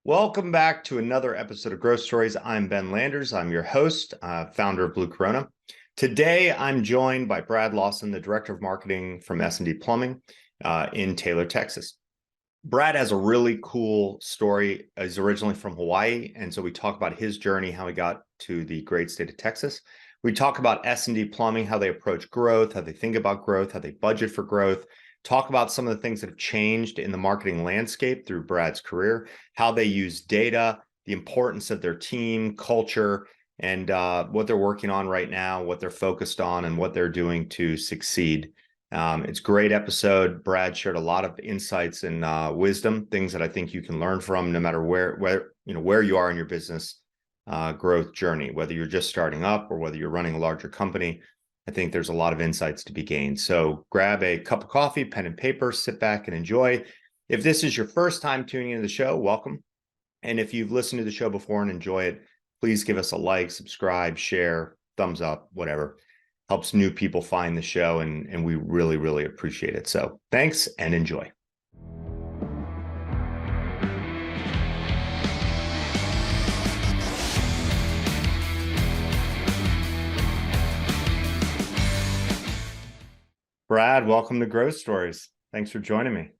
Welcome back to another episode of Growth Stories. I'm Ben Landers. I'm your host, founder of Blue Corona. Today, I'm joined by Brad Lawson, the Director of Marketing from S&D Plumbing in Taylor, Texas. Brad has a really cool story. He's originally from Hawaii, and so we talk about his journey, how he got to the great state of Texas. We talk about S&D Plumbing, how they approach growth, how they think about growth, how they budget for growth. Talk about some of the things that have changed in the marketing landscape through Brad's career, how they use data, the importance of their team, culture, and what they're working on right now, what they're focused on, and what they're doing to succeed. It's a great episode. Brad shared a lot of insights and wisdom, things that I think you can learn from no matter where you are in your business growth journey, whether you're just starting up or whether you're running a larger company. I think there's a lot of insights to be gained. So grab a cup of coffee, pen and paper, sit back and enjoy. If this is your first time tuning into the show, welcome. And if you've listened to the show before and enjoy it, please give us a like, subscribe, share, thumbs up, whatever. Helps new people find the show, and we really, really appreciate it. So thanks and enjoy. Brad, welcome to Growth Stories. Thanks for joining me.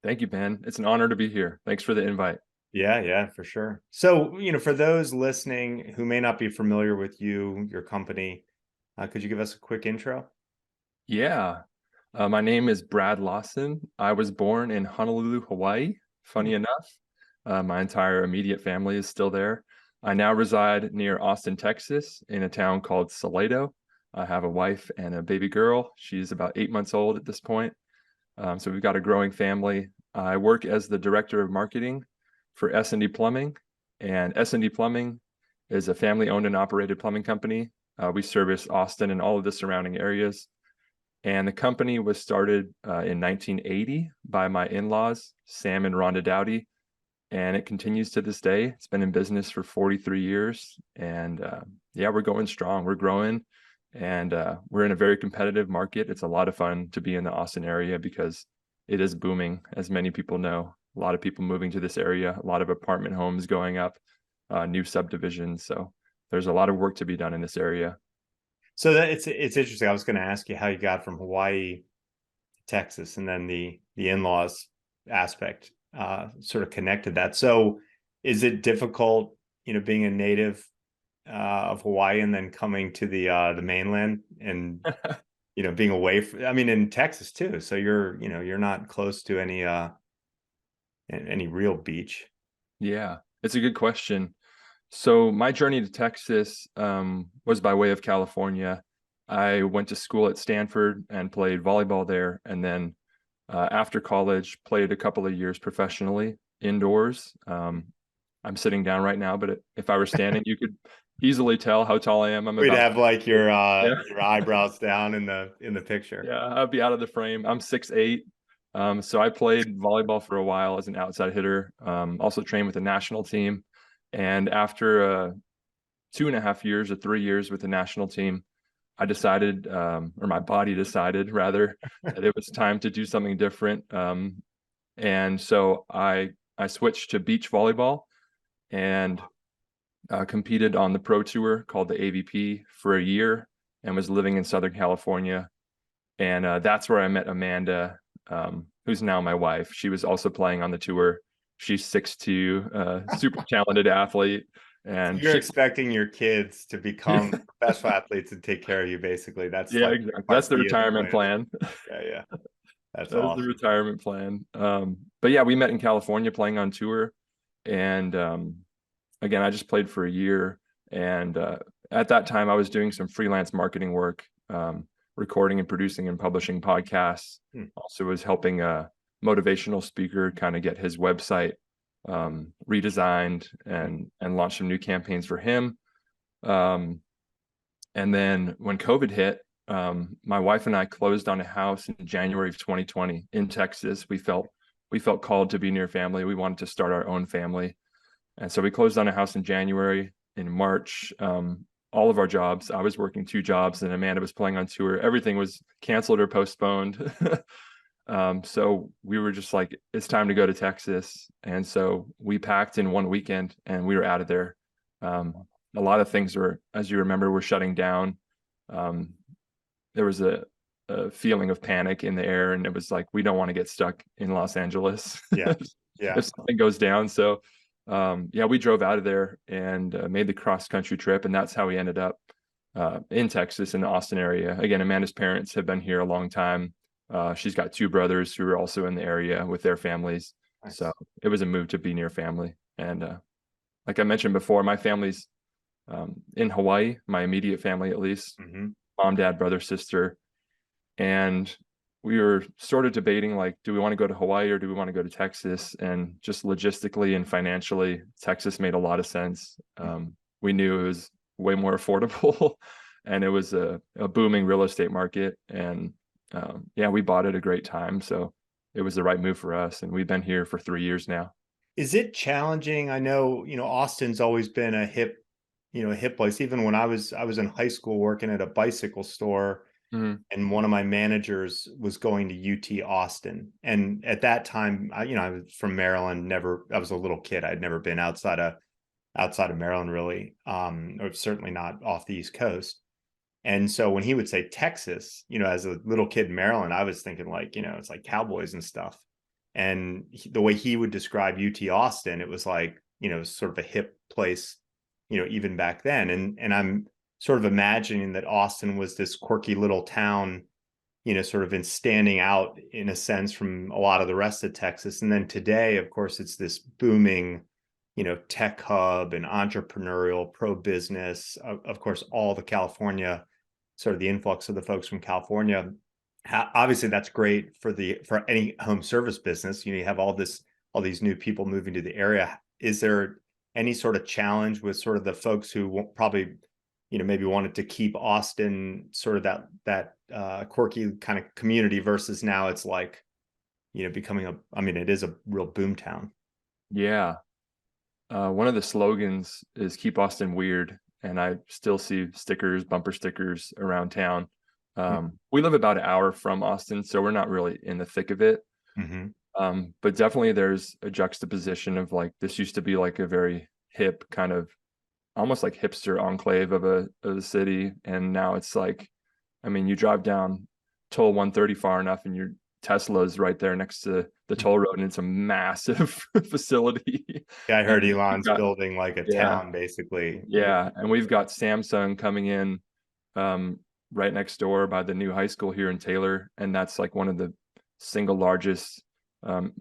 Thank you, Ben. It's an honor to be here. Thanks for the invite. Yeah, for sure. So, for those listening who may not be familiar with you, your company, could you give us a quick intro? Yeah. My name is Brad Lawson. I was born in Honolulu, Hawaii. Funny enough, my entire immediate family is still there. I now reside near Austin, Texas, in a town called Salado. I have a wife and a baby girl. She's about 8 months old at this point. So we've got a growing family. I work as the director of marketing for S&D Plumbing, and S&D Plumbing is a family-owned and operated plumbing company. We service Austin and all of the surrounding areas. And the company was started in 1980 by my in-laws, Sam and Rhonda Dowdy, and it continues to this day. It's been in business for 43 years, and we're going strong. We're growing. And we're in a very competitive market. It's a lot of fun to be in the Austin area because it is booming, as many people know. A lot of people moving to this area, a lot of apartment homes going up, new subdivisions. So there's a lot of work to be done in this area. So it's interesting. I was going to ask you how you got from Hawaii to Texas, and then the in-laws aspect sort of connected that. So is it difficult, being a native of Hawaii and then coming to the mainland and being away from, in Texas too, so you're not close to any real beach? Yeah, it's a good question. So my journey to Texas was by way of California. I went to school at Stanford and played volleyball there, and then after college played a couple of years professionally indoors. I'm sitting down right now, but if I were standing, you could easily tell how tall I am. We'd have like your eyebrows down in the picture. Yeah, I'd be out of the frame. I'm 6'8". So I played volleyball for a while as an outside hitter. Also trained with the national team. And after 2.5 years or 3 years with the national team, I decided, or my body decided rather, that it was time to do something different. And so I switched to beach volleyball and competed on the pro tour called the AVP for a year and was living in Southern California. And that's where I met Amanda, who's now my wife. She was also playing on the tour. She's 6'2", super talented athlete. And you're expecting your kids to become professional athletes and take care of you, basically. That's exactly. That's the retirement plan. Yeah. That's awesome. The retirement plan. But yeah, we met in California playing on tour. And again, I just played for a year. And at that time, I was doing some freelance marketing work, recording and producing and publishing podcasts. Also was helping a motivational speaker kind of get his website redesigned and launch some new campaigns for him. And then when COVID hit, my wife and I closed on a house in January of 2020 in Texas. We felt called to be near family. We wanted to start our own family. And so we closed on a house in January. In March, all of our jobs, I was working 2 jobs and Amanda was playing on tour. Everything was canceled or postponed. So we were just like, it's time to go to Texas. And so we packed in one weekend and we were out of there. A lot of things were, as you remember, were shutting down. Um, there was a feeling of panic in the air, and it was like, we don't want to get stuck in Los Angeles Yeah. Yeah. if something goes down. So yeah, we drove out of there and made the cross country trip, and that's how we ended up in Texas, in the Austin area. Again, Amanda's parents have been here a long time. She's got two brothers who are also in the area with their families. Nice. So it was a move to be near family. And like I mentioned before, my family's in Hawaii, my immediate family at least, mom, dad, brother, sister. And we were sort of debating, like, do we want to go to Hawaii or do we want to go to Texas? And just logistically and financially, Texas made a lot of sense. We knew it was way more affordable and it was a booming real estate market. And yeah, we bought at a great time. So it was the right move for us. And we've been here for 3 years now. Is it challenging? I know, Austin's always been a hip place. Even when I was in high school working at a bicycle store, and one of my managers was going to UT Austin. And at that time, I was from Maryland, I was a little kid. I'd never been outside of Maryland really, or certainly not off the East Coast. And so when he would say Texas, as a little kid in Maryland, I was thinking like, it's like cowboys and stuff. And the way he would describe UT Austin, it was like, sort of a hip place, even back then. And I'm sort of imagining that Austin was this quirky little town, sort of in standing out in a sense from a lot of the rest of Texas. And then today, of course, it's this booming, tech hub and entrepreneurial pro business. Of course, all the California, sort of the influx of the folks from California. Obviously, that's great for any home service business. You have all these new people moving to the area. Is there any sort of challenge with sort of the folks who probably, maybe wanted to keep Austin sort of that quirky kind of community versus now it's like, becoming it is a real boom town. Yeah. One of the slogans is "Keep Austin Weird," and I still see bumper stickers around town. We live about an hour from Austin, so we're not really in the thick of it. But definitely there's a juxtaposition of like, this used to be like a very hip kind of almost like hipster enclave of a city. And now it's like, you drive down toll 130 far enough and your Tesla's right there next to the toll road, and it's a massive facility. Yeah, I heard Elon's building like a town, basically. Yeah, and we've got Samsung coming in right next door by the new high school here in Taylor, and that's like one of the single largest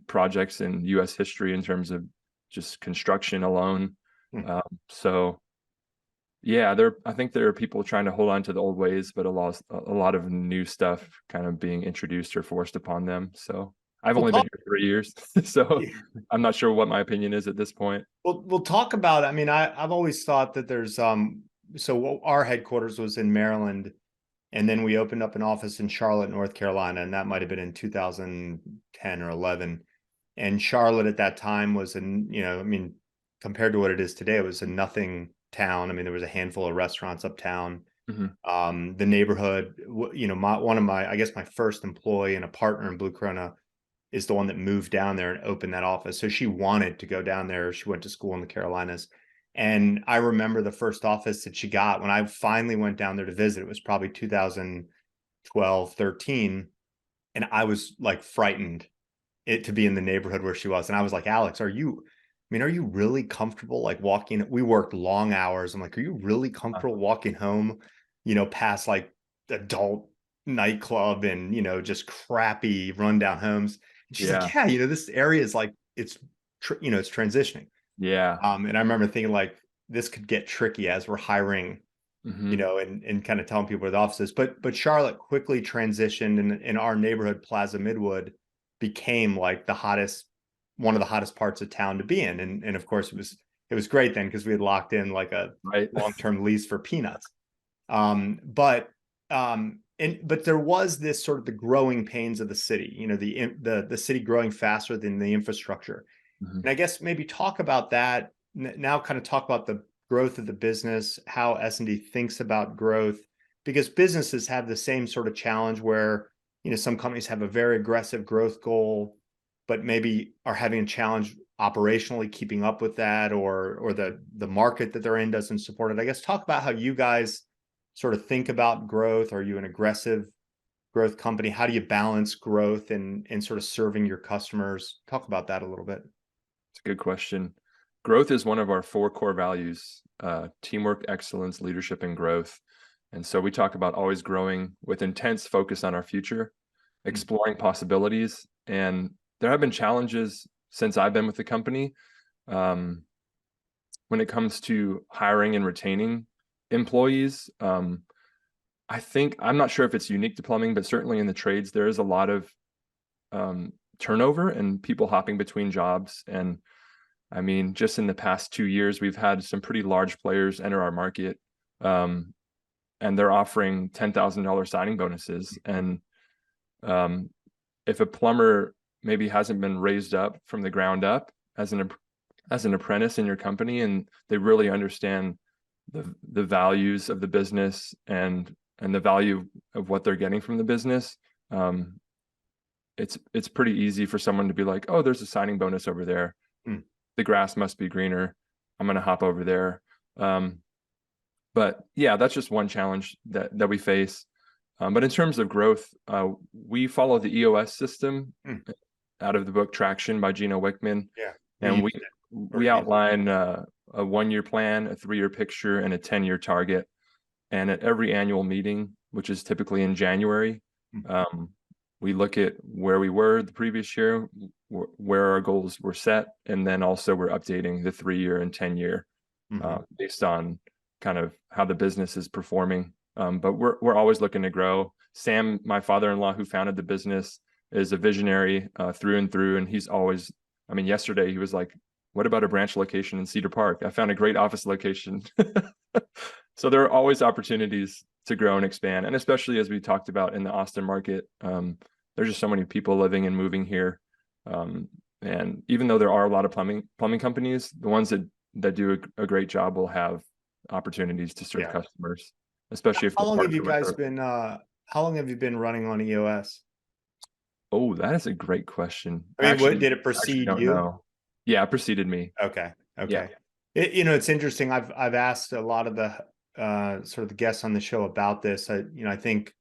projects in U.S. history in terms of just construction alone. So yeah, I think there are people trying to hold on to the old ways, but a lot of new stuff kind of being introduced or forced upon them. So I've only been here 3 years, so I'm not sure what my opinion is at this point. We'll talk about, I've always thought that there's, so our headquarters was in Maryland, and then we opened up an office in Charlotte, North Carolina, and that might have been in 2010 or 11. And Charlotte at that time was compared to what it is today, it was a nothing town. There was a handful of restaurants uptown. The neighborhood, I guess my first employee and a partner in Blue Corona is the one that moved down there and opened that office. So she wanted to go down there. She went to school in the Carolinas. And I remember the first office that she got when I finally went down there to visit. It was probably 2012, 13. And I was like frightened to be in the neighborhood where she was. And I was like, Alex, are you really comfortable like walking? We worked long hours. I'm like, are you really comfortable walking home, past like adult nightclub and, just crappy rundown homes? And she's like, yeah, this area is like, it's transitioning. Yeah. And I remember thinking like, this could get tricky as we're hiring, and kind of telling people where the office is. But Charlotte quickly transitioned, and in our neighborhood, Plaza Midwood became like one of the hottest parts of town to be in. And of course it was great then because we had locked in like a long-term lease for peanuts. But there was this sort of the growing pains of the city, the city growing faster than the infrastructure. And I guess maybe talk about that now, kind of talk about the growth of the business, how S&D thinks about growth, because businesses have the same sort of challenge where, some companies have a very aggressive growth goal, but maybe are having a challenge operationally keeping up with that, or the market that they're in doesn't support it. I guess talk about how you guys sort of think about growth. Are you an aggressive growth company? How do you balance growth and sort of serving your customers? Talk about that a little bit. It's a good question. Growth is one of our 4 core values: teamwork, excellence, leadership, and growth. And so we talk about always growing with intense focus on our future, exploring possibilities. And there have been challenges since I've been with the company when it comes to hiring and retaining employees. I think, I'm not sure if it's unique to plumbing, but certainly in the trades, there is a lot of turnover and people hopping between jobs. And I mean, just in the past 2 years, we've had some pretty large players enter our market, and they're offering $10,000 signing bonuses. And if a plumber maybe hasn't been raised up from the ground up as an apprentice in your company, and they really understand the values of the business and the value of what they're getting from the business, it's pretty easy for someone to be like, oh, there's a signing bonus over there. The grass must be greener. I'm going to hop over there. But yeah, that's just one challenge that we face. But in terms of growth, we follow the EOS system out of the book Traction by Gino Wickman. Yeah. And we outline a 1-year plan, a 3-year picture, and a 10-year target. And at every annual meeting, which is typically in January, we look at where we were the previous year, where our goals were set, and then also we're updating the 3-year and 10-year based on kind of how the business is performing. But we're always looking to grow. Sam, my father-in-law, who founded the business, is a visionary through and through, and he's always, I mean, yesterday he was like, what about a branch location in Cedar Park? I found a great office location. So there are always opportunities to grow and expand. And especially as we talked about in the Austin market, there's just so many people living and moving here. And even though there are a lot of plumbing companies, the ones that do a great job will have opportunities to serve customers, especially if how long have you guys been running on EOS? Oh, that is a great question. I mean, what did it precede you? Know. Yeah, it preceded me. Okay. Yeah. It's interesting. I've asked a lot of the sort of the guests on the show about this. I think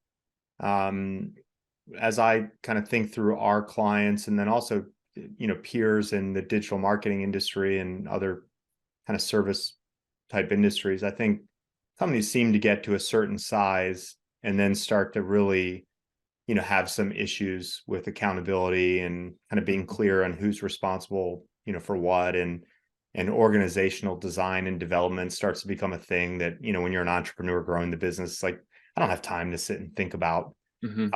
as I kind of think through our clients, and then also peers in the digital marketing industry and other kind of service type industries, I think companies seem to get to a certain size and then start to really have some issues with accountability and kind of being clear on who's responsible for what, and organizational design and development starts to become a thing that when you're an entrepreneur growing the business, like, I don't have time to sit and think about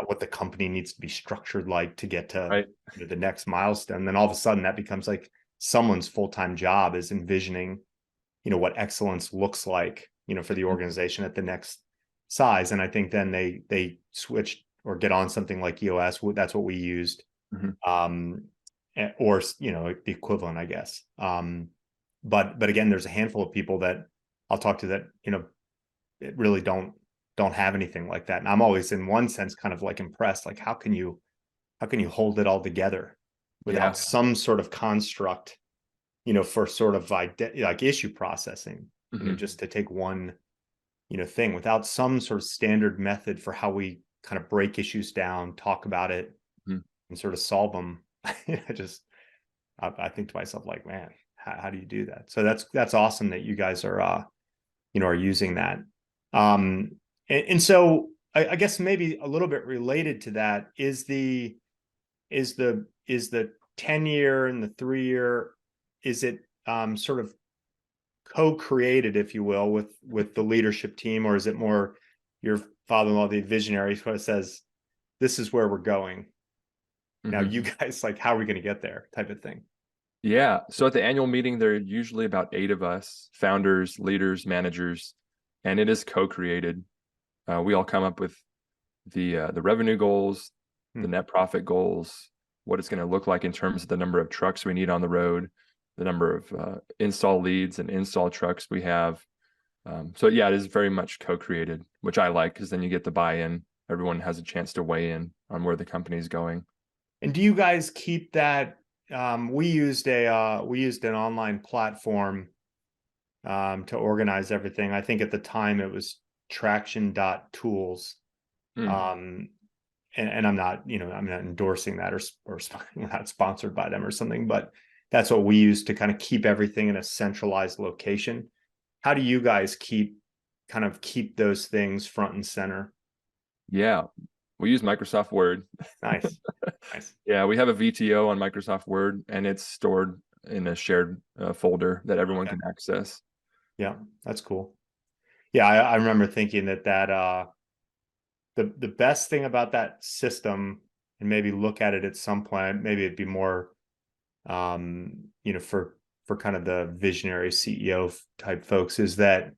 what the company needs to be structured like to get to the next milestone. And then all of a sudden that becomes like someone's full-time job is envisioning what excellence looks like for the organization at the next size. And I think then they switch or get on something like EOS. That's what we used, or the equivalent, I guess. But again, there's a handful of people that I'll talk to that really don't have anything like that. And I'm always, in one sense, kind of like impressed. Like, how can you hold it all together without some sort of construct, for sort of like issue processing, just to take one thing, without some sort of standard method for how we kind of break issues down, talk about it, and sort of solve them. I think to myself, like, man, how do you do that? So that's awesome that you guys are using that. And so I guess maybe a little bit related to that is the 10-year and the 3-year, is it sort of co-created, if you will, with the leadership team, or is it more your father-in-law, the visionary, who says, this is where we're going? Now you guys, like, how are we going to get there, type of thing? Yeah. So at the annual meeting, there are usually about 8 of us, founders, leaders, managers, and it is co-created. We all come up with the revenue goals, the net profit goals, what it's going to look like in terms of the number of trucks we need on the road, the number of install leads and install trucks we have. So yeah, it is very much co-created, which I like, because then you get the buy-in everyone has a chance to weigh in on where the company is going. And do you guys keep that? We used an online platform to organize everything. I think at the time it was traction.tools. Um, and I'm not endorsing that, or we're not sponsored by them or something, but that's what we use to kind of keep everything in a centralized location. How do you guys keep those things front and center? Yeah, we use Microsoft Word. Nice. Nice. Yeah, we have a VTO on Microsoft Word, and it's stored in a shared folder that everyone can access. Yeah, that's cool. Yeah, I remember thinking that the best thing about that system, and maybe look at it at some point, maybe it'd be more for kind of the visionary CEO type folks, is that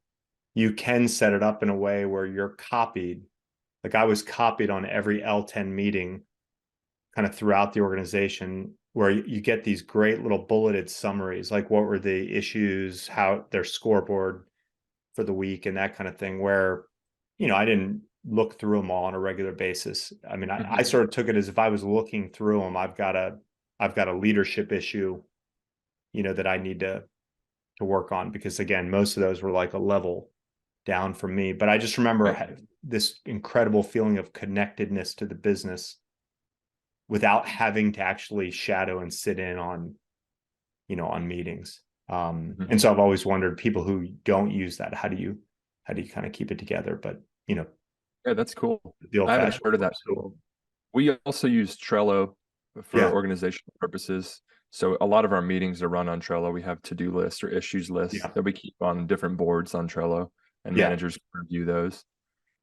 you can set it up in a way where you're copied. Like, I was copied on every L10 meeting kind of throughout the organization, where you get these great little bulleted summaries, like what were the issues, how their scoreboard for the week, and that kind of thing, where I didn't look through them all on a regular basis. I mean, I sort of took it as if I was looking through them, I've got a leadership issue, that I need to work on, because again, most of those were like a level down from me. But I just remember this incredible feeling of connectedness to the business without having to actually shadow and sit in on meetings. And so I've always wondered, people who don't use that, how do you kind of keep it together? But yeah, that's cool. the I haven't heard of that tool. We also use Trello for organizational purposes. So a lot of our meetings are run on Trello. We have to-do lists or issues lists that we keep on different boards on Trello, and managers can review those.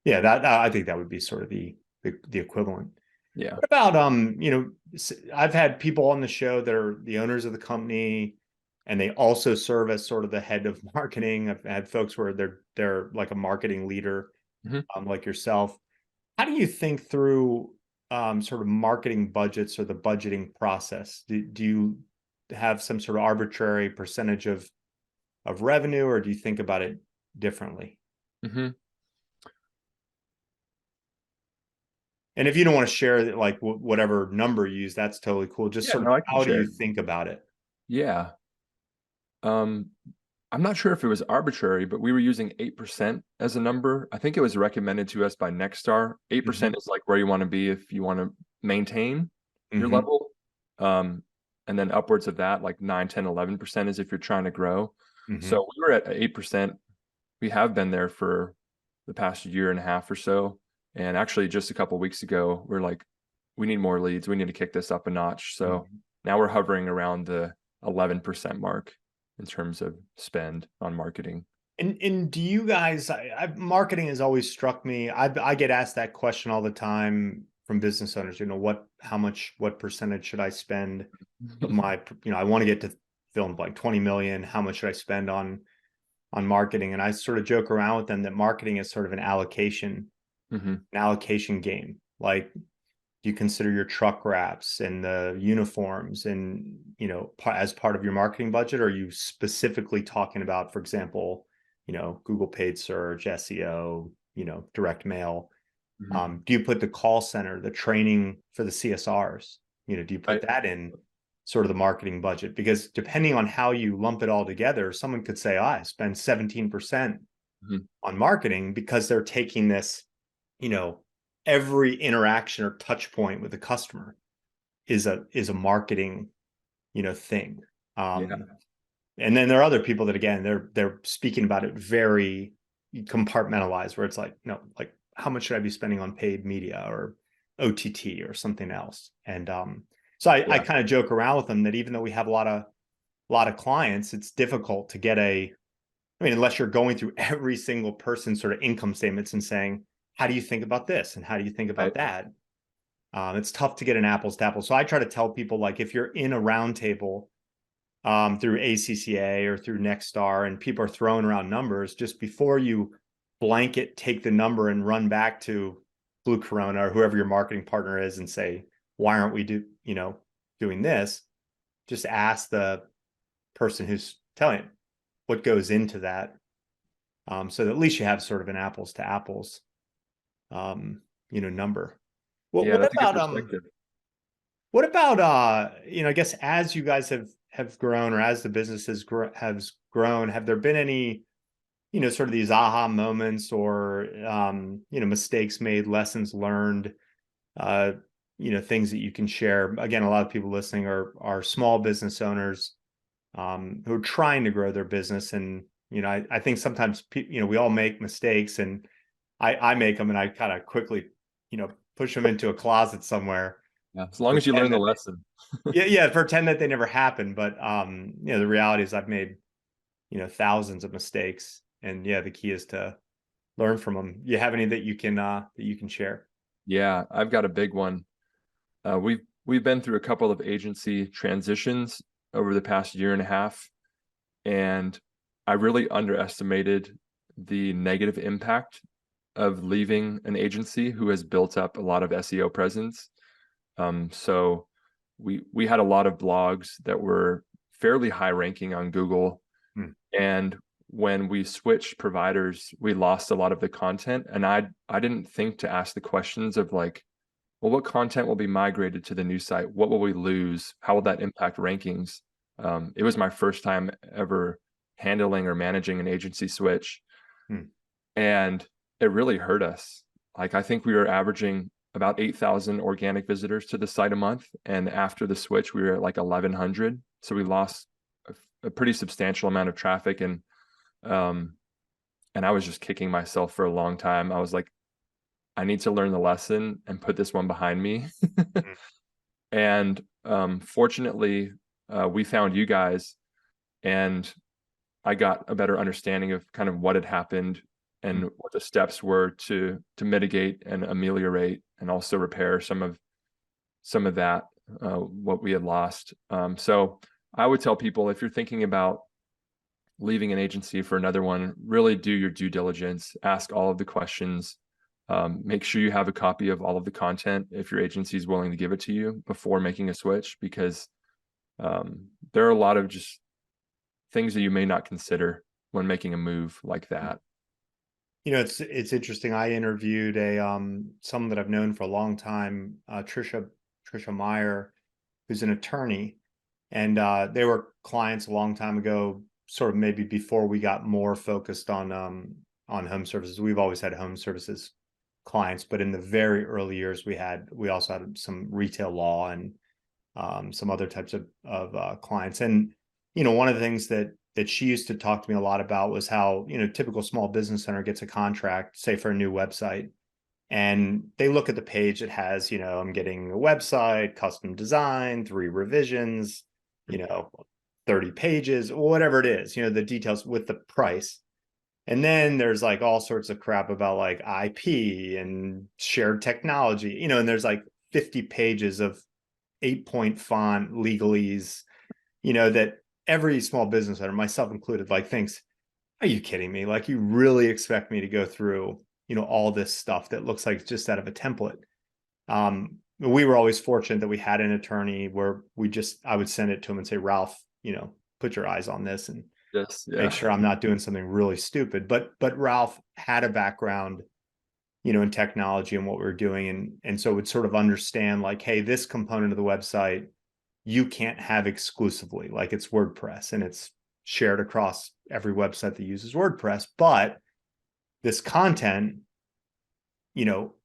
Yeah, that I think that would be sort of the equivalent. Yeah. What about I've had people on the show that are the owners of the company, and they also serve as sort of the head of marketing. I've had folks where they're like a marketing leader, like yourself. How do you think through sort of marketing budgets, or the budgeting process? Do you have some sort of arbitrary percentage of revenue, or do you think about it differently? And if you don't want to share that, like whatever number you use, that's totally cool. Just sort of how do you think about it? Yeah. I'm not sure if it was arbitrary, but we were using 8% as a number. I think it was recommended to us by Nexstar. 8% is like where you want to be if you want to maintain your level. And then upwards of that, like 9, 10, 11% is if you're trying to grow. So we were at 8%. We have been there for the past year and a half or so. And actually, just a couple of weeks ago, we're like, we need more leads. We need to kick this up a notch. So now we're hovering around the 11% mark in terms of spend on marketing. And do you guys, marketing has always struck me. I get asked that question all the time from business owners, what percentage should I spend of my, I want to get to fill in blank 20 million. How much should I spend on marketing? And I sort of joke around with them that marketing is sort of an allocation game. Like, you consider your truck wraps and the uniforms and, as part of your marketing budget? Or are you specifically talking about, for example, Google paid search, SEO, direct mail? Do you put the call center, the training for the CSRs, do you put that in sort of the marketing budget? Because depending on how you lump it all together, someone could say, I spend 17% on marketing, because they're taking this, every interaction or touch point with the customer is a marketing, thing. And then there are other people that, again, they're speaking about it very compartmentalized, where it's like, no, like, how much should I be spending on paid media or OTT or something else? And so I kind of joke around with them that even though we have a lot of clients, it's difficult to get unless you're going through every single person's sort of income statements and saying, how do you think about this? And how do you think about that? It's tough to get an apples to apples. So I try to tell people, like, if you're in a roundtable through ACCA or through Nexstar, and people are throwing around numbers, just before you blanket take the number and run back to Blue Corona or whoever your marketing partner is and say, why aren't we doing this? Just ask the person who's telling it what goes into that, so that at least you have sort of an apples to apples number. Yeah, that's a good perspective. What about I guess as you guys have grown, or as the business has grown, have there been any, sort of these aha moments, or mistakes made, lessons learned, uh, things that you can share? Again, a lot of people listening are small business owners who are trying to grow their business. And, I think sometimes, we all make mistakes, and I make them, and I kind of quickly, push them into a closet somewhere. Yeah, as long as you learn the lesson. Yeah, pretend that they never happened. But, the reality is I've made, thousands of mistakes. And yeah, the key is to learn from them. You have any that you can share? Yeah, I've got a big one. We've been through a couple of agency transitions over the past year and a half, and I really underestimated the negative impact of leaving an agency who has built up a lot of SEO presence. So we had a lot of blogs that were fairly high ranking on Google, and when we switched providers, we lost a lot of the content. And I didn't think to ask the questions of like, well, what content will be migrated to the new site? What will we lose? How will that impact rankings? It was my first time ever handling or managing an agency switch. And it really hurt us. Like, I think we were averaging about 8,000 organic visitors to the site a month. And after the switch, we were at like 1,100. So we lost a pretty substantial amount of traffic. And I was just kicking myself for a long time. I was like, I need to learn the lesson and put this one behind me. And fortunately, we found you guys, and I got a better understanding of kind of what had happened and what the steps were to mitigate and ameliorate, and also repair some of that what we had lost. So I would tell people, if you're thinking about leaving an agency for another one, really do your due diligence, ask all of the questions. Make sure you have a copy of all of the content if your agency is willing to give it to you before making a switch, because there are a lot of just things that you may not consider when making a move like that. It's interesting. I interviewed someone that I've known for a long time, Trisha Meyer, who's an attorney, and they were clients a long time ago, sort of maybe before we got more focused on home services. We've always had home services clients, but in the very early years, we also had some retail law and some other types of clients. And one of the things that she used to talk to me a lot about was how typical small business owner gets a contract, say for a new website, and they look at the page. It has I'm getting a website, custom design, 3 revisions, 30 pages, whatever it is, the details with the price. And then there's like all sorts of crap about like IP and shared technology, and there's like 50 pages of 8-point font legalese, that every small business owner, myself included, like thinks, are you kidding me? Like, you really expect me to go through, all this stuff that looks like just out of a template? We were always fortunate that we had an attorney where I would send it to him and say, Ralph, put your eyes on this and make sure I'm not doing something really stupid. But Ralph had a background, in technology and what we were doing. And so would sort of understand like, hey, this component of the website, you can't have exclusively, like it's WordPress and it's shared across every website that uses WordPress. But this content,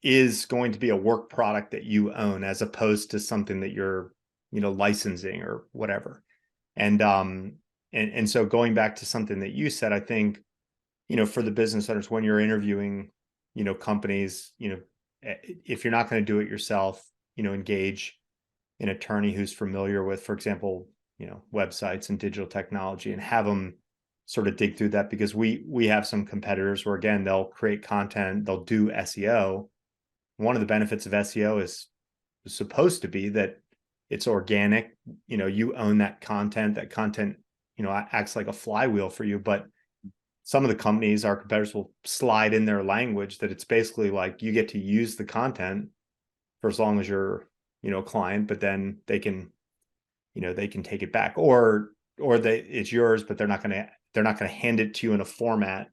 is going to be a work product that you own, as opposed to something that you're, licensing or whatever. And so going back to something that you said, I think, for the business owners, when you're interviewing, companies, if you're not going to do it yourself, engage an attorney who's familiar with, for example, websites and digital technology, and have them sort of dig through that. Because we have some competitors where, again, they'll create content, they'll do SEO. One of the benefits of SEO is supposed to be that it's organic. You own that content, acts like a flywheel for you. But some of the companies, our competitors, will slide in their language that it's basically like you get to use the content for as long as you're, a client, but then they can take it back, or it's yours, but they're not going to hand it to you in a format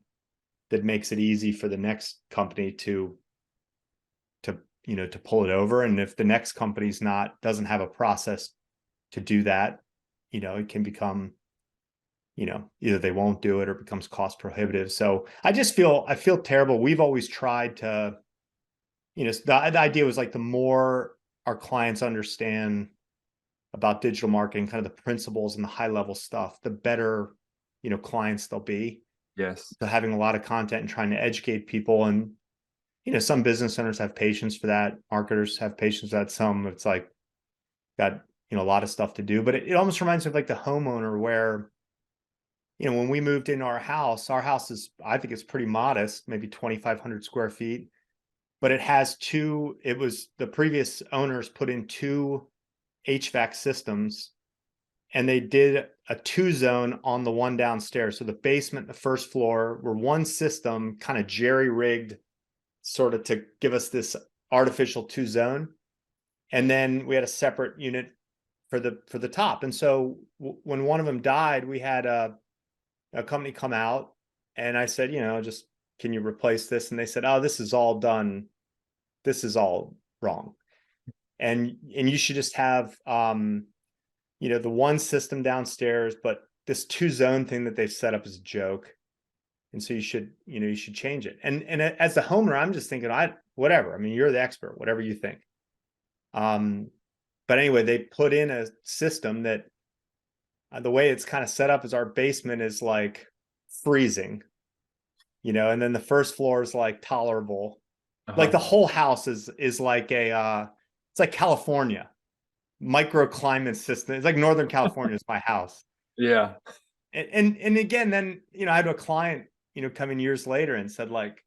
that makes it easy for the next company to to pull it over. And if the next company's doesn't have a process to do that, it can become, either they won't do it or it becomes cost prohibitive. So I feel terrible. We've always tried to, the idea was like the more our clients understand about digital marketing, kind of the principles and the high level stuff, the better, clients they'll be. Yes. So having a lot of content and trying to educate people, and, some business owners have patience for that. Marketers have patience for that. Some it's like got, a lot of stuff to do, but it almost reminds me of like the homeowner where, when we moved into our house is, I think it's pretty modest, maybe 2,500 square feet, but it was the previous owners put in 2 HVAC systems, and they did a 2-zone on the one downstairs. So the basement, the first floor were one system, kind of jerry-rigged sort of to give us this artificial 2-zone. And then we had a separate unit for the top. And so when one of them died, we had a company come out, and I said, just, can you replace this? And they said, oh, this is all done. This is all wrong. And you should just have, the one system downstairs, but this 2-zone thing that they've set up is a joke. And so you should change it. And as the homeowner, I'm just thinking, whatever. I mean, you're the expert, whatever you think. But anyway, they put in a system that the way it's kind of set up is our basement is like freezing, and then the first floor is like tolerable. Like the whole house is like it's like California microclimate system. It's like Northern California is my house. Yeah. And again, then, I had a client, come in years later and said like,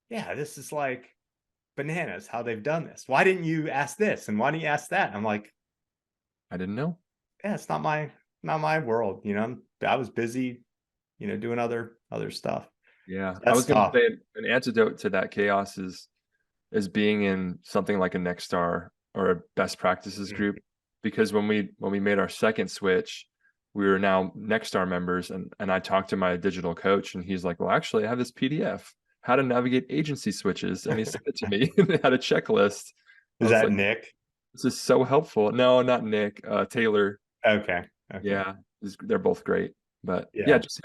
yeah, this is like bananas how they've done this. Why didn't you ask this? And why didn't you ask that? And I'm like, I didn't know. Yeah, it's not my world. I was busy, doing other stuff. Yeah. I That's was going to tough. say an antidote to that chaos is being in something like a Nexstar or a best practices group, because when we made our second switch, we were now Nexstar members, and I talked to my digital coach, and he's like, well, actually I have this PDF, how to navigate agency switches, and he sent it to me. They had a checklist. Is that like, Nick? This is so helpful. No, not Nick, Taylor. Okay. Yeah, they're both great. But yeah, just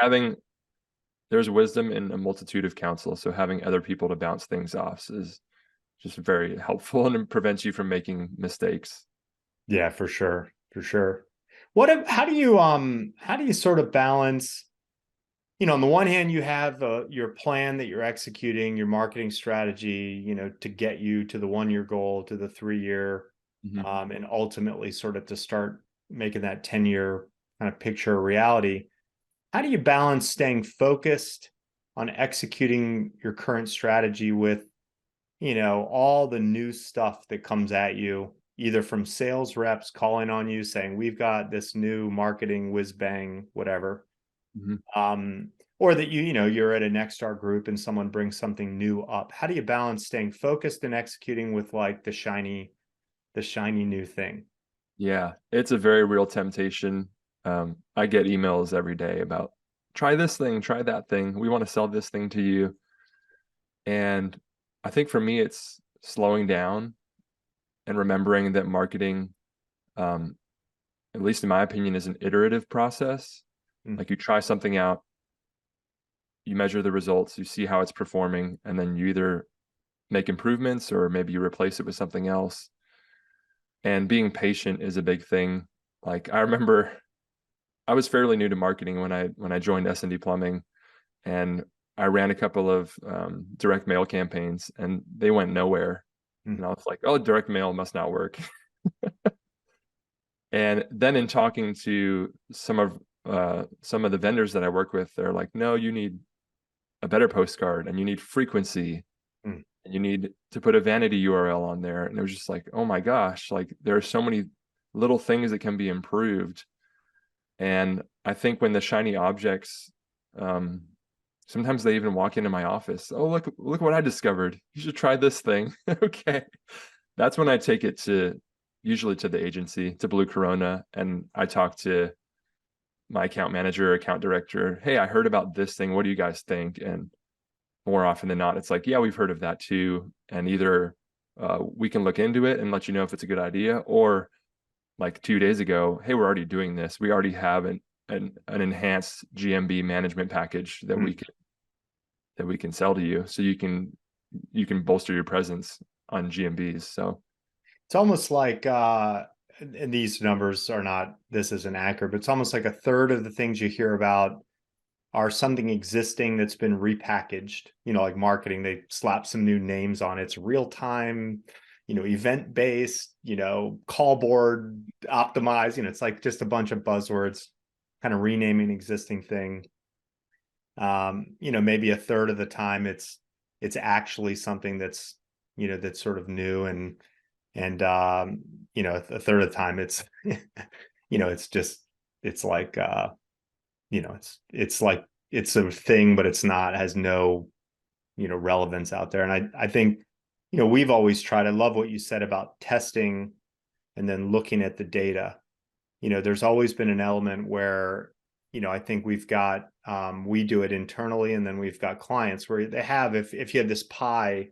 there's wisdom in a multitude of counsel, so having other people to bounce things off is just very helpful, and it prevents you from making mistakes. Yeah, for sure. How do you sort of balance, on the one hand, you have your plan that you're executing, your marketing strategy, to get you to the 1-year goal, to the 3-year, and ultimately sort of to start making that 10-year kind of picture a reality. How do you balance staying focused on executing your current strategy with, all the new stuff that comes at you, either from sales reps calling on you saying, we've got this new marketing whiz bang, whatever. Or that you're at a Nexstar group and someone brings something new up. How do you balance staying focused and executing with like the shiny new thing? Yeah, it's a very real temptation. I get emails every day about try this thing, try that thing. We want to sell this thing to you. And I think for me, it's slowing down and remembering that marketing, at least in my opinion, is an iterative process. Like you try something out, you measure the results, you see how it's performing, and then you either make improvements or maybe you replace it with something else. And being patient is a big thing. Like I remember I was fairly new to marketing when I joined S&D Plumbing, and I ran a couple of direct mail campaigns, and they went nowhere. And I was like, oh, direct mail must not work. And then in talking to some of the vendors that I work with, they're like, no, you need a better postcard, and you need frequency, and you need to put a vanity URL on there. And it was just like, oh my gosh, like there are so many little things that can be improved. And I think when the shiny objects, sometimes they even walk into my office. Oh, look what I discovered. You should try this thing. Okay. That's when I take it usually to the agency, to Blue Corona. And I talk to my account manager, account director. Hey, I heard about this thing. What do you guys think? And more often than not, it's like, yeah, we've heard of that too. And either we can look into it and let you know if it's a good idea. Or like 2 days ago, hey, we're already doing this. We already have an enhanced GMB management package that we can sell to you, so you can bolster your presence on GMBs. So It's almost like and these numbers are not, this isn't accurate, but it's almost like a third of the things you hear about are something existing that's been repackaged, like marketing. They slap some new names on it. It's real time, event based, call board optimized, it's like just a bunch of buzzwords, kind of renaming existing thing. Maybe a third of the time it's actually something that's, that's sort of new, and a third of the time it's it's just, it's like it's like it's a thing, but it's not, has no relevance out there. And I think we've always tried, I love what you said about testing and then looking at the data. There's always been an element where I think we've got we do it internally, and then we've got clients where they have, if you had this pie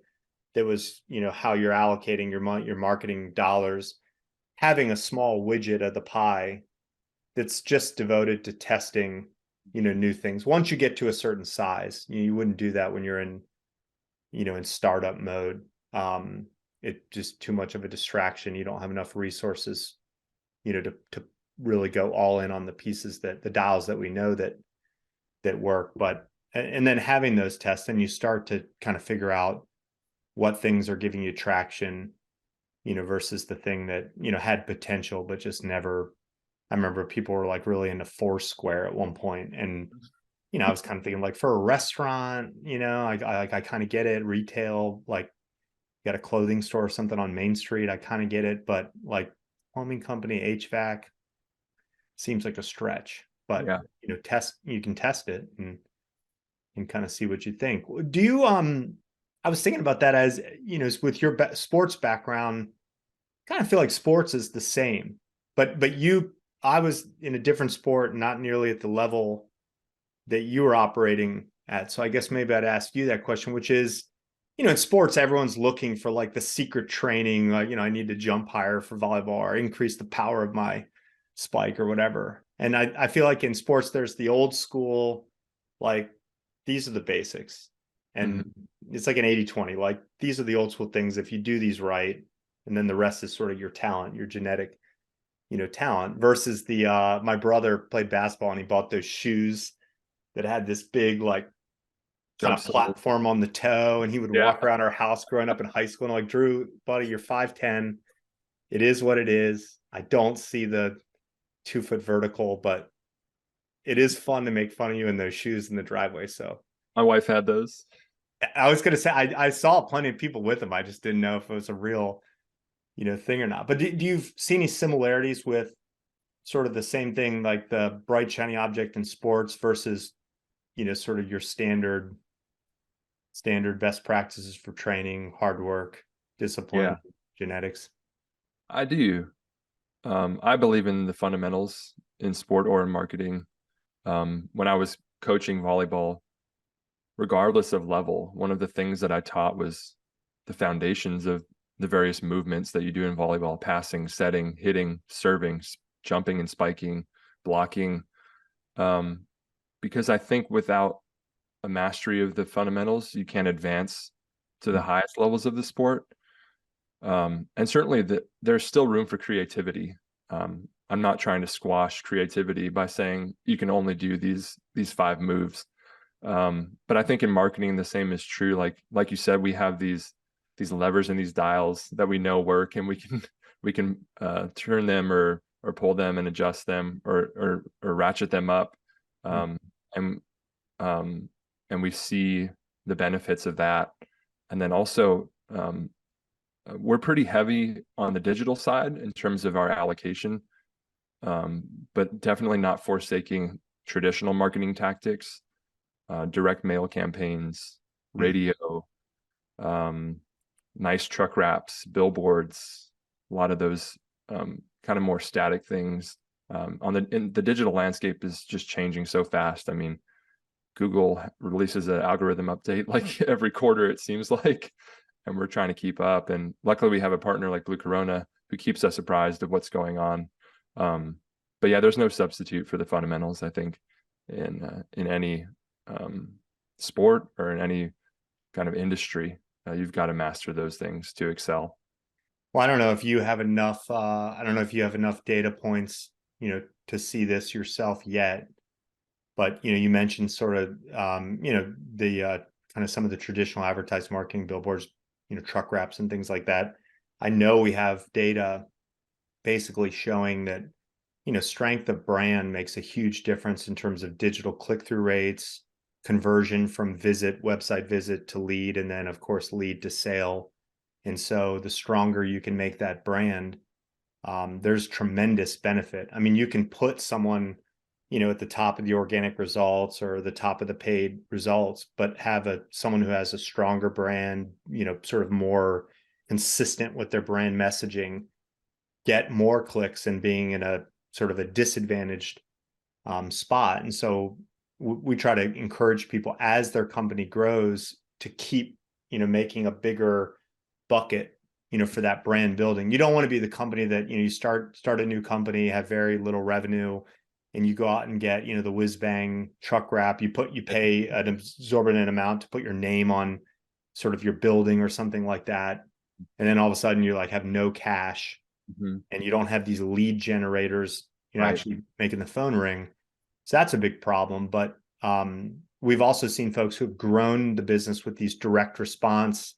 that was how you're allocating your marketing dollars, having a small widget of the pie that's just devoted to testing new things. Once you get to a certain size, you wouldn't do that when you're in in startup mode. It's just too much of a distraction. You don't have enough resources to really go all in on the pieces, that the dials that we know that work. But and then having those tests, and you start to kind of figure out what things are giving you traction, versus the thing that had potential but just never. I remember people were like really into Foursquare at one point, and I was kind of thinking, like, for a restaurant, I kind of get it. Retail, like, got a clothing store or something on Main Street, I kind of get it. But like plumbing company, HVAC, seems like a stretch. But yeah, you can test it and kind of see what you think. Do you I was thinking about that, as with your sports background, kind of feel like sports is the same, but I was in a different sport, not nearly at the level that you were operating at. So I guess maybe I'd ask you that question, which is, in sports, everyone's looking for like the secret training, like, I need to jump higher for volleyball, or increase the power of my spike or whatever. And I feel like in sports, there's the old school, like, these are the basics. And it's like an 80-20, like, these are the old school things. If you do these right, and then the rest is sort of your talent, your genetic, talent, versus the, my brother played basketball, and he bought those shoes that had this big, like, kind jump of soles. platform on the toe, and he would Yeah, walk around our house growing up in high school, and I'm like, Drew, buddy, you're 5'10". It is what it is. I don't see the 2-foot vertical, but it is fun to make fun of you in those shoes in the driveway. So my wife had those. I was gonna say, I saw plenty of people with them. I just didn't know if it was a real, thing or not. But do you see any similarities with sort of the same thing, like the bright shiny object in sports versus, sort of your standard best practices for training, hard work, Yeah, discipline, genetics? I do. I believe in the fundamentals in sport or in marketing. When I was coaching volleyball, regardless of level, one of the things that I taught was the foundations of the various movements that you do in volleyball: passing, setting, hitting, serving, jumping and spiking, blocking. Because I think without a mastery of the fundamentals, you can't advance to the highest levels of the sport. And certainly there's still room for creativity. I'm not trying to squash creativity by saying you can only do these 5 moves. But I think in marketing, the same is true. Like you said, we have these levers and these dials that we know work, and we can turn them or pull them and adjust them, or ratchet them up. And we see the benefits of that. And then also, we're pretty heavy on the digital side in terms of our allocation, but definitely not forsaking traditional marketing tactics, direct mail campaigns, radio, nice truck wraps, billboards, a lot of those kind of more static things. The digital landscape is just changing so fast. I mean, Google releases an algorithm update like every quarter, it seems like. and we're trying to keep up. And luckily we have a partner like Blue Corona who keeps us apprised of what's going on. But yeah, there's no substitute for the fundamentals, I think, in any sport or in any kind of industry. You've got to master those things to excel. Well, I don't know if you have enough. I don't know if you have enough data points, to see this yourself yet. But you mentioned sort of, the kind of some of the traditional advertised marketing billboards, truck wraps and things like that. I know we have data basically showing that strength of brand makes a huge difference in terms of digital click-through rates, conversion from website visit to lead, and then of course lead to sale. And so the stronger you can make that brand, there's tremendous benefit. I mean, you can put someone, at the top of the organic results or the top of the paid results, but have someone who has a stronger brand, sort of more consistent with their brand messaging, get more clicks and being in a sort of a disadvantaged spot. And so we try to encourage people as their company grows to keep, making a bigger bucket, for that brand building. You don't want to be the company that, you start a new company, have very little revenue, and you go out and get, the whiz bang truck wrap. You pay an exorbitant amount to put your name on sort of your building or something like that. And then all of a sudden you like have no cash, and you don't have these lead generators, Right. actually making the phone ring. So that's a big problem. But we've also seen folks who have grown the business with these direct response.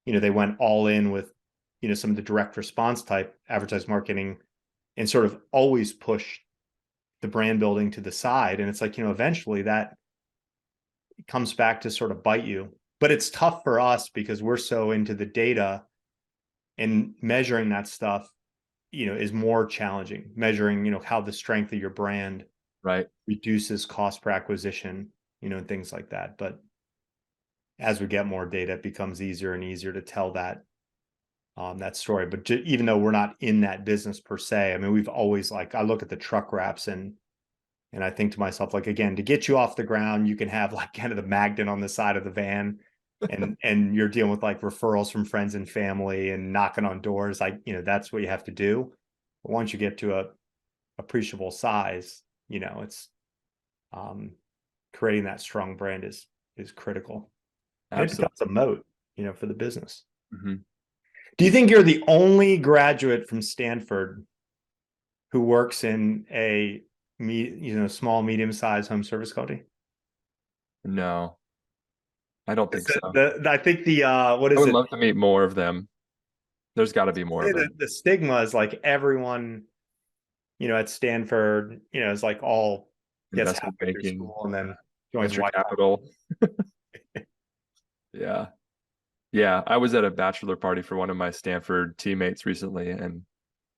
They went all in with, some of the direct response type advertised marketing, and sort of always push the brand building to the side. And it's like, eventually that comes back to sort of bite you. But it's tough for us because we're so into the data, and measuring that stuff, is more challenging. Measuring, how the strength of your brand reduces cost per acquisition, and things like that. But as we get more data, it becomes easier and easier to tell that story. But even though we're not in that business per se, I mean, we've always, like, I look at the truck wraps and I think to myself, like, again, to get you off the ground, you can have like kind of the magnet on the side of the van, and you're dealing with like referrals from friends and family and knocking on doors. Like, that's what you have to do. But once you get to a appreciable size, it's creating that strong brand is critical. And it becomes a moat, for the business. Do you think you're the only graduate from Stanford who works in a small, medium-sized home service company? No, I don't think so. I think what is it? I would love to meet more of them. There's got to be more of them. The stigma is like everyone, at Stanford, is like all gets Investment banking, school and then joins venture capital. Yeah. I was at a bachelor party for one of my Stanford teammates recently, and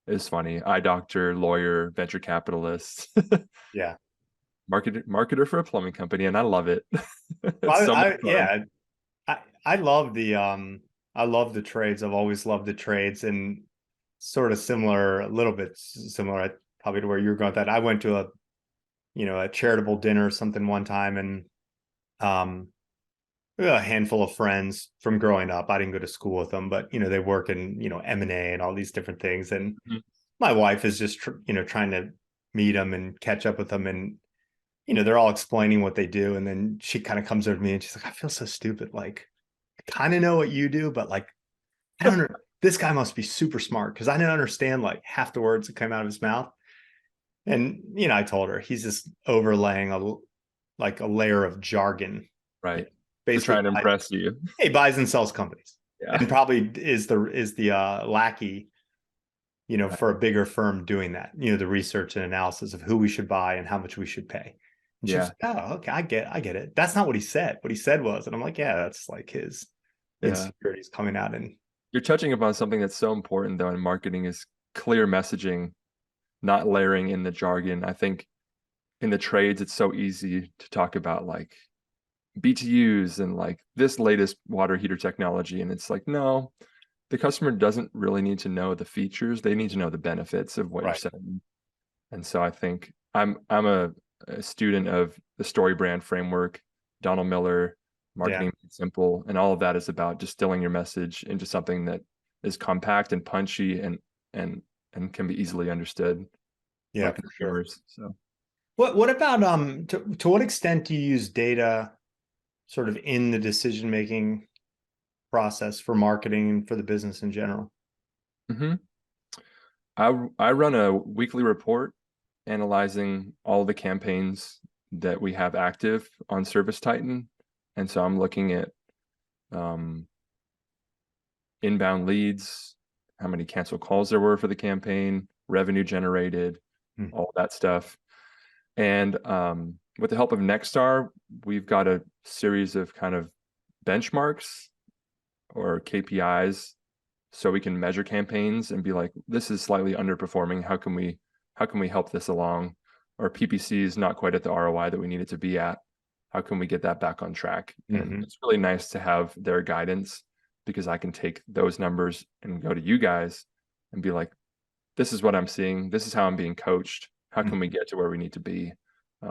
it's funny. Eye doctor, lawyer, venture capitalist. Yeah. Marketer for a plumbing company, and I love it. I love the trades. I've always loved the trades, and sort of a little bit similar probably to where you're going with that. I went to a charitable dinner or something one time, and a handful of friends from growing up. I didn't go to school with them, but they work in M&A and all these different things. And my wife is just trying to meet them and catch up with them, and they're all explaining what they do, and then she kind of comes over to me and she's like, "I feel so stupid. Like, I kind of know what you do, but like, I don't know. This guy must be super smart, because I didn't understand like half the words that came out of his mouth." And I told her he's just overlaying a layer of jargon, right? Basically, trying to impress you. He buys and sells companies, yeah. And probably is the lackey, for a bigger firm doing that. The research and analysis of who we should buy and how much we should pay. And she's like, "Oh, okay, I get it. That's not what he said. What he said was," and I'm like, "Yeah, that's like his insecurities coming out." And you're touching upon something that's so important though in marketing is clear messaging, not layering in the jargon. I think in the trades, it's so easy to talk about like BTUs and like this latest water heater technology. And it's like, no, the customer doesn't really need to know the features. They need to know the benefits of what you're selling. And so I think I'm a student of the story brand framework, Donald Miller, Yeah. marketing made simple, and all of that is about distilling your message into something that is compact and punchy and can be easily understood by Yeah, for sure. consumers. So What about to what extent do you use data sort of in the decision making process for marketing and for the business in general? mhm. I run a weekly report analyzing all the campaigns that we have active on Service Titan, and so I'm looking at um, inbound leads, how many canceled calls there were for the campaign, revenue generated, Hmm. all that stuff. And with the help of Nexstar, we've got a series of kind of benchmarks or KPIs so we can measure campaigns and be like, this is slightly underperforming. How can we help this along? Or PPC is not quite at the ROI that we need it to be at. How can we get that back on track? And Hmm. it's really nice to have their guidance, because I can take those numbers and go to you guys and be like, this is what I'm seeing. This is how I'm being coached. How can we get to where we need to be?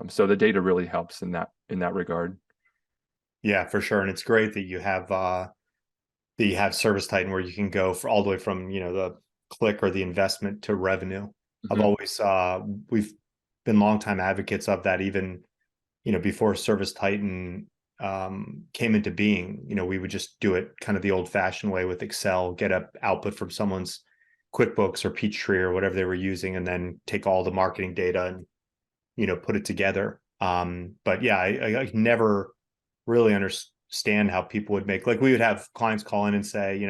So the data really helps in that regard. Yeah, for sure. And it's great that you have Service Titan where you can go for all the way from, the click or the investment to revenue. I've Mhm. always we've been longtime advocates of that, even, before Service Titan came into being. We would just do it kind of the old fashioned way with Excel, get a output from someone's QuickBooks or Peachtree or whatever they were using, and then take all the marketing data and, put it together. But yeah, I never really understand how people would make, like, we would have clients call in and say,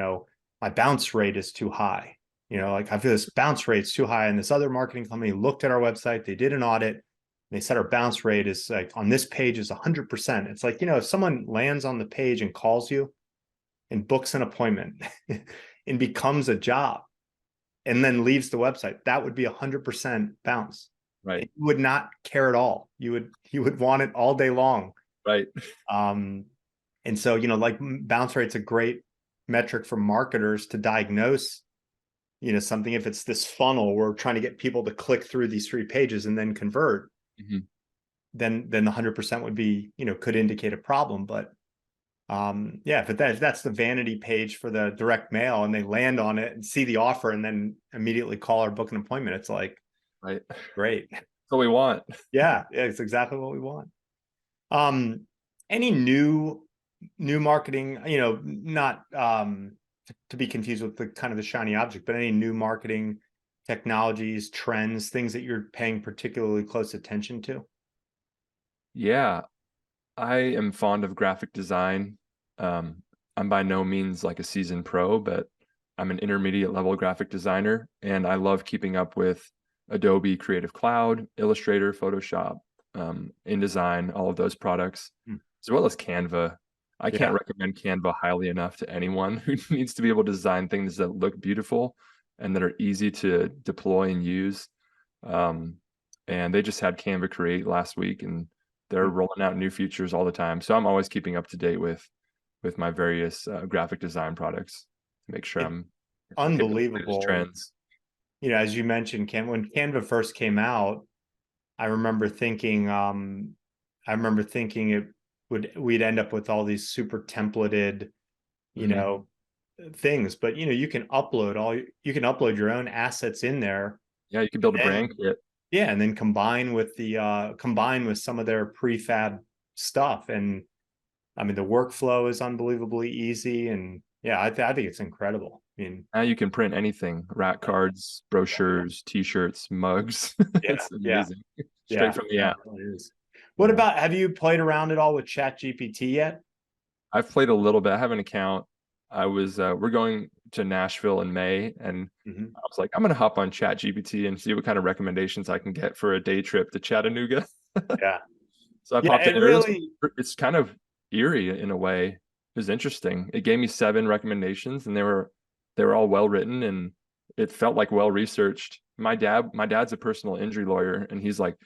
my bounce rate is too high. Like, I feel this bounce rate's too high. And this other marketing company looked at our website, they did an audit, they said our bounce rate is like on this page is 100%. It's like, if someone lands on the page and calls you and books an appointment and becomes a job and then leaves the website, that would be 100% bounce. Right. And you would not care at all. You would want it all day long. Right. Um, and so, like, bounce rate's a great metric for marketers to diagnose, something. If it's this funnel, we're trying to get people to click through these 3 pages and then convert, Mhm. then the 100% would be, could indicate a problem. But yeah, if that's the vanity page for the direct mail and they land on it and see the offer and then immediately call or book an appointment, it's like, Right. great. That's what we want. Yeah, it's exactly what we want. Any new marketing, not to be confused with the kind of the shiny object, but any new marketing technologies, trends, things that you're paying particularly close attention to? Yeah, I am fond of graphic design. Um, I'm by no means like a seasoned pro, but I'm an intermediate level graphic designer, and I love keeping up with Adobe Creative Cloud, Illustrator, Photoshop, InDesign, all of those products, Hmm. as well as Canva. I can't Yeah. recommend Canva highly enough to anyone who needs to be able to design things that look beautiful and that are easy to deploy and use. Um, and they just had Canva Create last week, and they're Hmm. rolling out new features all the time. So I'm always keeping up to date with my various graphic design products to make sure It's I'm hip to the latest unbelievable. trends. As you mentioned, when Canva first came out, I remember thinking, it we'd end up with all these super templated, you Mhm. know, things. But you can upload your own assets in there, Yeah, you can build a and brand kit. yeah, and then combine with some of their prefab stuff. And I mean, the workflow is unbelievably easy. And yeah, I think it's incredible. I mean, Now you can print anything: rack cards, brochures, T-shirts, mugs. yeah, It's yeah, amazing. Straight yeah, from the yeah, app. it really is. What Yeah. about, have you played around at all with Chat GPT yet? I've played a little bit. I have an account. We're going to Nashville in May, and Mhm. I was like, I'm gonna hop on Chat GPT and see what kind of recommendations I can get for a day trip to Chattanooga. Yeah, So I yeah, popped in it there. really, It's kind of eerie in a way. It was interesting. It gave me 7 recommendations, and they were all well written, and it felt like well researched. My dad's a personal injury lawyer, and he's like,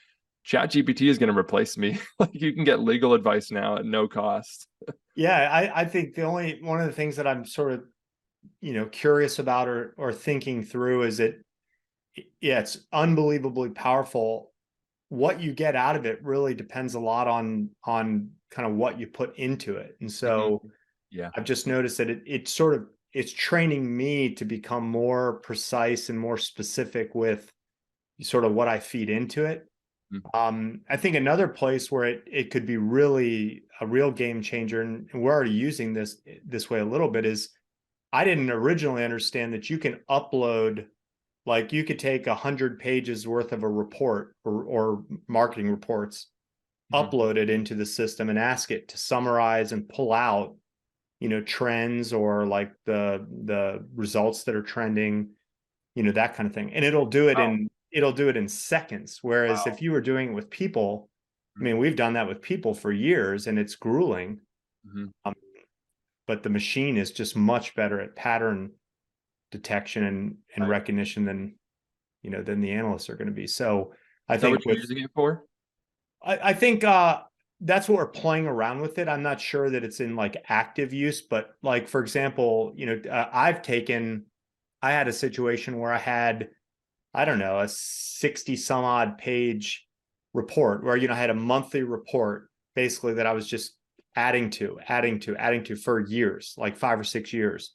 Chat GPT is going to replace me. Like, you can get legal advice now at no cost. yeah, I think the only one of the things that I'm sort of, curious about or thinking through is yeah, it's unbelievably powerful. what you get out of it really depends a lot on kind of what you put into it. And so Yeah. I've just noticed that it's training me to become more precise and more specific with sort of what I feed into it. I think another place where it could be really a real game changer, and we're already using this way a little bit, is I didn't originally understand that you can upload, like you could take 100 pages worth of a report or marketing reports, upload it into the system and ask it to summarize and pull out, trends or like the results that are trending, that kind of thing. And it'll do it in seconds. Whereas if you were doing it with people, I mean, we've done that with people for years and it's grueling. But the machine is just much better at pattern detection and recognition than the analysts are going to be. So I think what you're using it for? I think that's what we're playing around with it. I'm not sure that it's in like active use, but like, for example, I had a situation where I had, I don't know, a 60 some odd page report where, I had a monthly report basically that I was just adding to for years, like 5 or 6 years.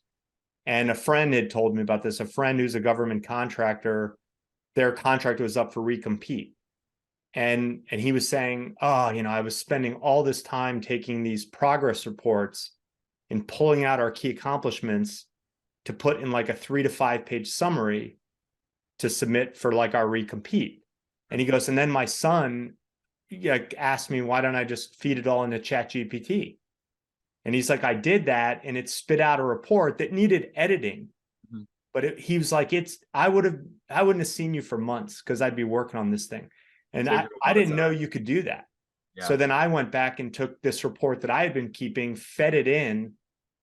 And a friend had told me about this, a friend who's a government contractor, their contract was up for recompete. And he was saying, I was spending all this time taking these progress reports and pulling out our key accomplishments to put in like a 3 to 5 page summary to submit for like our recompete. And he goes, and then my son asked me, why don't I just feed it all into ChatGPT? And he's like, I did that and it spit out a report that needed editing. But he was like, I wouldn't have seen you for months because I'd be working on this thing. And I didn't know you could do that. Yeah. So then I went back and took this report that I had been keeping, fed it in,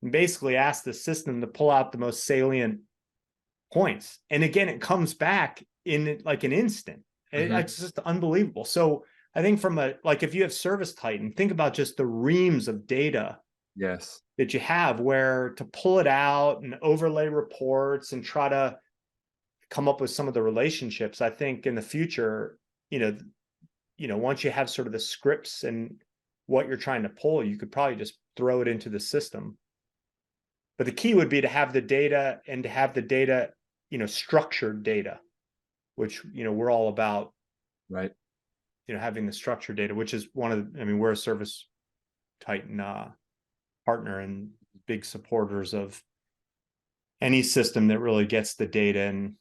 and basically asked the system to pull out the most salient points. And again, it comes back in like an instant. It's just unbelievable. So I think if you have Service Titan, think about just the reams of data that you have, where to pull it out and overlay reports and try to come up with some of the relationships. I think in the future, once you have sort of the scripts and what you're trying to pull, you could probably just throw it into the system. But the key would be to have the data and to have the data, structured data, which, we're all about, right? Having the structured data, which is we're a Service Titan partner and big supporters of any system that really gets the data and,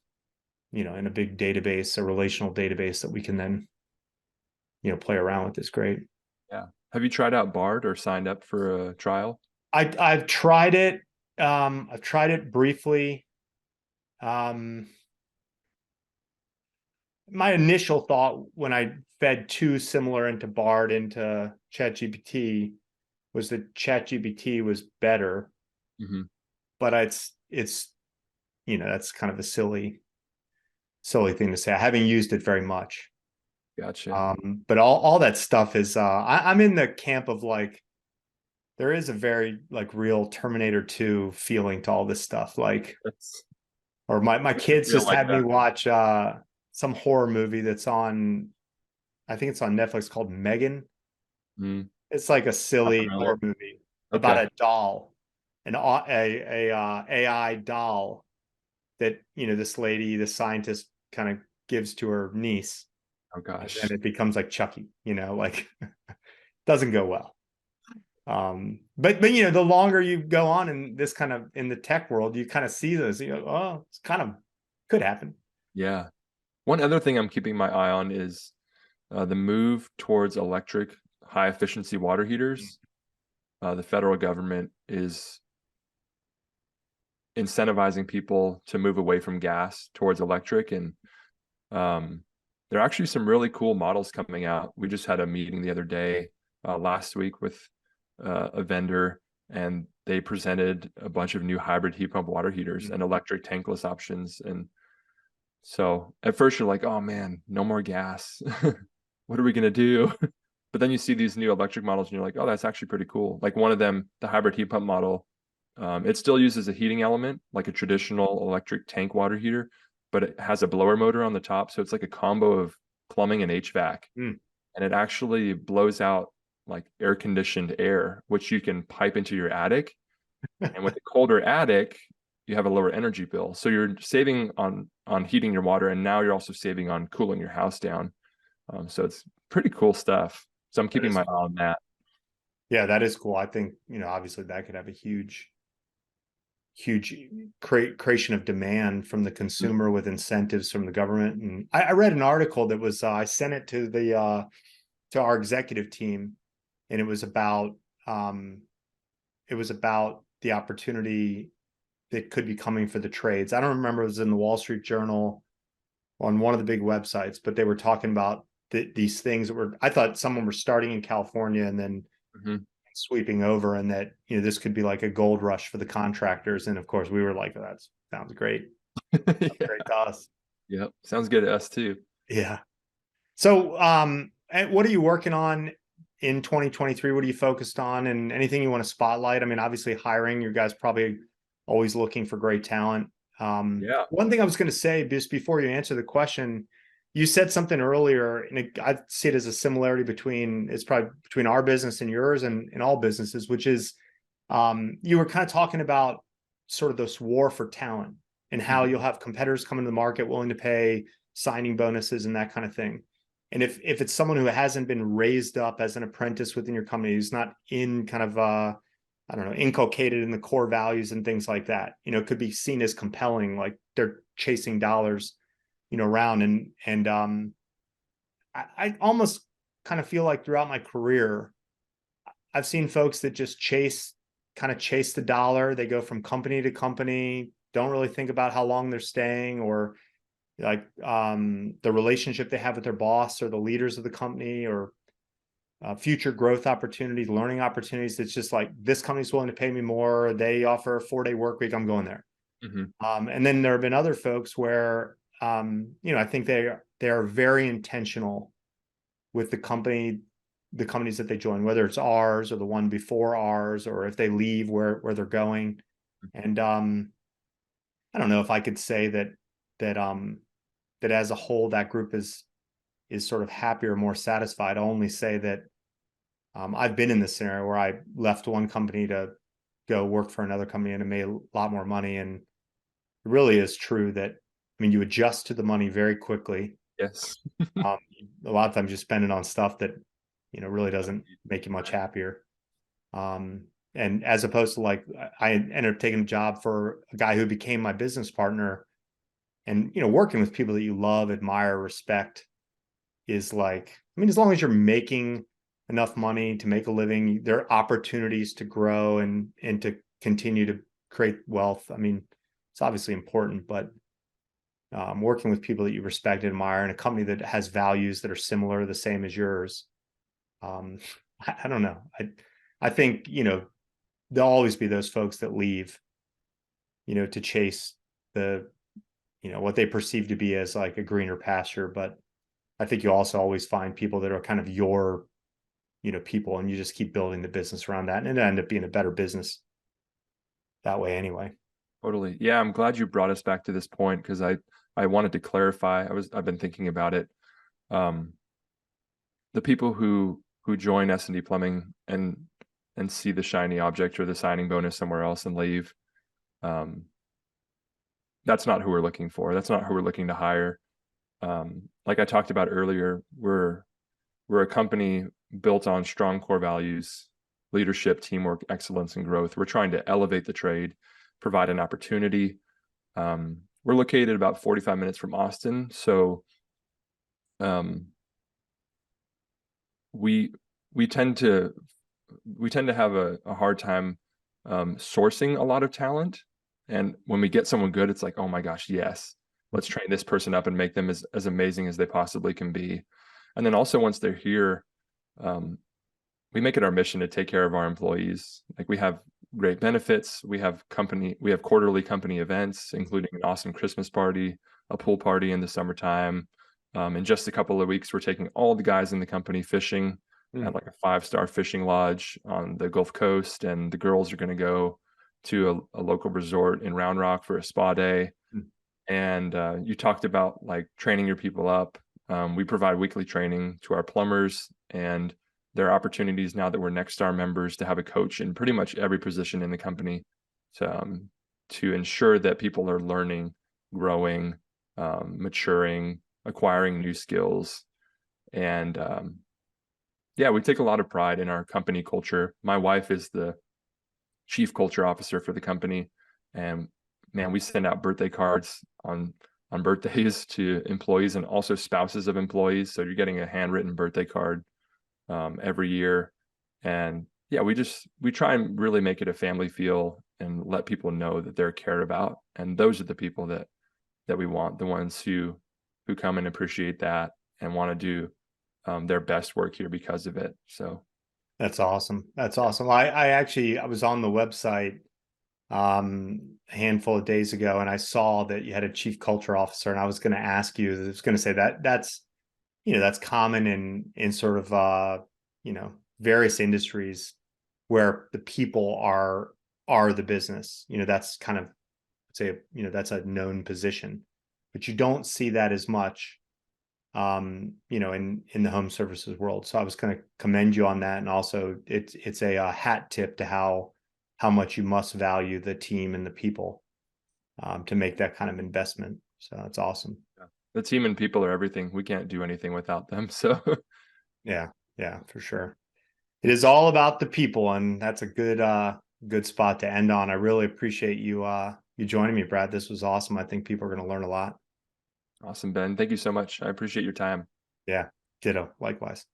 in a big database, a relational database that we can then, play around with is great. Yeah. Have you tried out Bard or signed up for a trial? I've tried it. I've tried it briefly. My initial thought when I fed too similar into Bard into ChatGPT was that ChatGPT was better. But it's that's kind of a silly thing to say. I haven't used it very much. Gotcha. But all that stuff is I'm in the camp of like, there is a very like real Terminator 2 feeling to all this stuff. Like, or my kids just had me watch some horror movie that's on, I think it's on Netflix, called Megan. It's like a silly horror movie about a doll, an AI doll that this lady, the scientist, kind of gives to her niece. Oh gosh. And it becomes like Chucky, like doesn't go well. But the longer you go on in this kind of, in the tech world, you kind of see those, oh, it's kind of could happen. Yeah. One other thing I'm keeping my eye on is the move towards electric high efficiency water heaters. The federal government is incentivizing people to move away from gas towards electric. And there are actually some really cool models coming out. We just had a meeting the other day, last week, with a vendor, and they presented a bunch of new hybrid heat pump water heaters and electric tankless options. And so at first you're like, oh man, no more gas. What are we going to do? But then you see these new electric models and you're like, oh, that's actually pretty cool. Like one of them, the hybrid heat pump model, it still uses a heating element, like a traditional electric tank water heater, but it has a blower motor on the top. So it's like a combo of plumbing and HVAC, Mm. and it actually blows out like air conditioned air, which you can pipe into your attic. And with a colder attic, you have a lower energy bill. So you're saving on heating your water, and now you're also saving on cooling your house down. So it's pretty cool stuff. So I'm keeping my eye on that. Yeah, that is cool. I think, obviously that could have a huge creation of demand from the consumer with incentives from the government. And I read an article that was, I sent it to our executive team, and it was about the opportunity that could be coming for the trades. I don't remember, it was in the Wall Street Journal on one of the big websites, but they were talking about these things that were, I thought some of them were starting in California and then sweeping over, and that, this could be like a gold rush for the contractors. And of course we were like, oh, that sounds great. Sounds great to us. Yep. Sounds good to us too. Yeah. So, what are you working on in 2023? What are you focused on, and anything you want to spotlight? I mean, obviously hiring, you guys probably always looking for great talent. Yeah. One thing I was going to say, just before you answer the question, you said something earlier, and I see it as a similarity between our business and yours, and in all businesses, which is, you were kind of talking about sort of this war for talent, and how you'll have competitors come into the market willing to pay signing bonuses and that kind of thing. And if it's someone who hasn't been raised up as an apprentice within your company, who's not in kind of, I don't know, inculcated in the core values and things like that, it could be seen as compelling, like they're chasing dollars, around. And I almost kind of feel like throughout my career, I've seen folks that just chase the dollar. They go from company to company, don't really think about how long they're staying, or like the relationship they have with their boss or the leaders of the company, or future growth opportunities, learning opportunities. It's just like, this company's willing to pay me more. They offer a 4-day work week. I'm going there. And then there have been other folks where, I think they are very intentional with the companies that they join, whether it's ours or the one before ours, or if they leave, where they're going. And I don't know if I could say that as a whole, that group is sort of happier, more satisfied. I'll only say that I've been in this scenario where I left one company to go work for another company, and it made a lot more money. And it really is true that, you adjust to the money very quickly. Yes. A lot of times you spend it on stuff that, really doesn't make you much happier. And as opposed to, like, I ended up taking a job for a guy who became my business partner, and, working with people that you love, admire, respect is like, as long as you're making enough money to make a living, there are opportunities to grow and to continue to create wealth. It's obviously important, but working with people that you respect and admire, in a company that has values that are similar, the same as yours. I don't know. I think, there'll always be those folks that leave, to chase the, what they perceive to be as like a greener pasture. But I think you also always find people that are kind of your, people, and you just keep building the business around that, and it end up being a better business that way anyway. Totally. Yeah, I'm glad you brought us back to this point, because I wanted to clarify. I've been thinking about it. The people who join S&D Plumbing and see the shiny object or the signing bonus somewhere else and leave, that's not who we're looking for. That's not who we're looking to hire. Like I talked about earlier, we're a company built on strong core values: leadership, teamwork, excellence, and growth. We're trying to elevate the trade, provide an opportunity. We're located about 45 minutes from Austin, so we tend to have a hard time sourcing a lot of talent. And when we get someone good, it's like, oh my gosh, yes, let's train this person up and make them as amazing as they possibly can be. And then also, once they're here, we make it our mission to take care of our employees. Like, we have great benefits. We have quarterly company events, including an awesome Christmas party, a pool party in the summertime. In just a couple of weeks, we're taking all the guys in the company fishing at like a 5-star fishing lodge on the Gulf Coast, and the girls are going to go to a local resort in Round Rock for a spa day. And you talked about like training your people up. We provide weekly training to our plumbers, and there are opportunities now that we're Nexstar members to have a coach in pretty much every position in the company to ensure that people are learning, growing, maturing, acquiring new skills. And yeah, we take a lot of pride in our company culture. My wife is the chief culture officer for the company, and man, we send out birthday cards on birthdays to employees and also spouses of employees. So you're getting a handwritten birthday card every year. And yeah, we try and really make it a family feel and let people know that they're cared about. And those are the people that we want, the ones who come and appreciate that and want to do their best work here because of it. So That's awesome. That's awesome. I was on the website a handful of days ago, and I saw that you had a chief culture officer, and I was going to ask you, I was going to say that's that's common in sort of various industries where the people are the business. That's kind of say that's a known position, but you don't see that as much in the home services world. So I was going to commend you on that. And also it's a hat tip to how much you must value the team and the people to make that kind of investment. So that's awesome. yeah. The team and people are everything. We can't do anything without them. So Yeah, for sure. It is all about the people, and that's a good spot to end on. I really appreciate you joining me, Brad. This was awesome. I think people are going to learn a lot. awesome, Ben. Thank you so much. I appreciate your time. Yeah, ditto. Likewise.